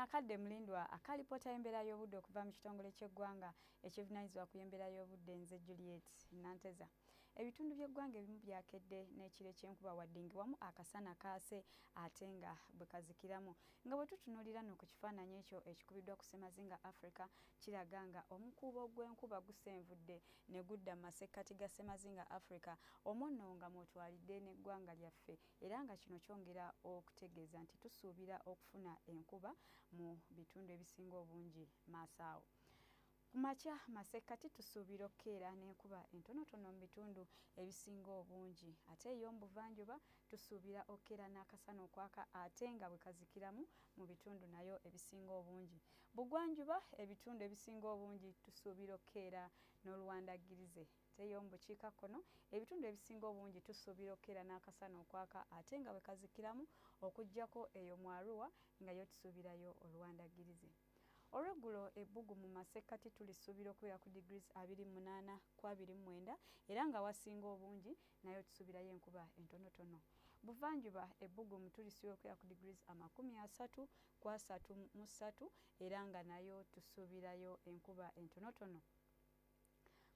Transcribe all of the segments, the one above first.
akadde mulindwa akalipoota y'embeera y'obudde okuva mu kitongole ky'eggwanga ekivunaanyizibwa ku y'embeera y'obudde nze Juliet Nanteza. Ebitundu by'eggwanga ebimu byakedde n'ekire ky'enkuba wadde wamu akasana kaase ate nga bwe kazikiramu. Nga bwe tutunuulira no ku kifaananyi ekyo ekikubiddwa ku Ssemazinga Africa kiraga nga omukuubo gw'enkuba gusenvudde ne gudda mu masekkati ga Ssemazinga Africa omwo nga mwotwalidde n'eggwanga lyaffe era nga kino kyongera okutegeeza nti tusuubira okufuna enkuba mu bitundu ebisinga obungi maaso awo. Ku makya masekkati tusuubira okukeera n'enkuba entonotono mu bitundu ebisinga obungi ate ey'omubuvanjuba tusuubira okukeera n'akasana okwaka ate nga bwe kazikiramu mu bitundu nayo ebisinga obungi. Bugwanjuba ebitundu ebisinga obungi tusuubira okukeera n'oluwandagirize ate ey'omu bukiikakkono ebitundu ebisinga obungi tusuubira okukeera n'akasana okwaka ate nga bwe kazikiramu okuggyako eyo mu Arua nga yo tusuubirayo oluwandagirize. Olweggulo ebbugu mu masekkati tulisuubira okubeera ku degrees 28 ku 29 era nga wasinga obungi nayo tusuubirayo enkuba entonotono. Buvanjuba ebbugumu tulisuubira okubeera ku degrees 30 ku 33 era nga nayo tusuubirayo enkuba entonotono.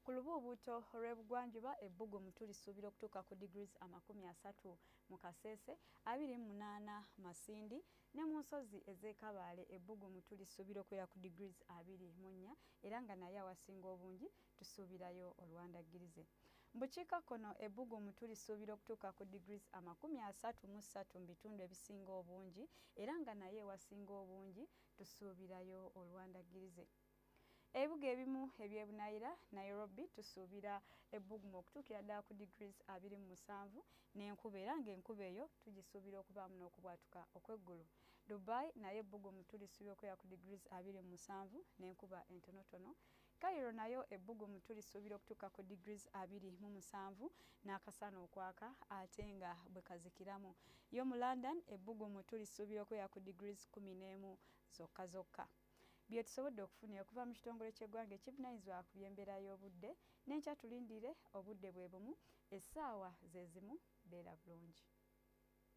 Ku lubuubuuto olw'ebugwanjuba ebbugumu tulisuubira okutuuka ku degrees 30 mu Kasese, 28 Masindi ne mu nsozi ez'e Kabale ebbugumu tulisuubira okubeera ku degrees 24 era nga naye awasinga obungi tusuubirayo oluwandagirize. Mu bukiikakkono ebbugumu tulisuubira okutuuka ku degrees 33 mu bitundu ebisinga obungi era nga naye ewasinga obungi tusuubirayo oluwandagirize. Ebibuga ebimu eby'ebunaayira Nairobi tusuubira ebbugumu okutuukira ddala ku degrees 27 n'enkuba era ng'enkuba eyo tugisuubira okubaamu n'okubwatuka okw'eggulu. Dubai naye ebbugumu tulisuubira okubeera ku degrees 27 n'enkuba entonotono. Cairo nayo ebbugumu tulisuubira okutuuka ku degrees 27 n'akasana okwaka ate nga bwe kazikiramu. Yo mu London ebbugumu tulisuubira okubeera ku degrees 11 zokka zokka. Bye tusobodde okufuna okuva mu kitongole ky'eggwanga ekivunaanyizibwa ku by'embeera y'obudde n'enkya tulindire obudde bwe bumu essaawa ze zimu beera bulungi.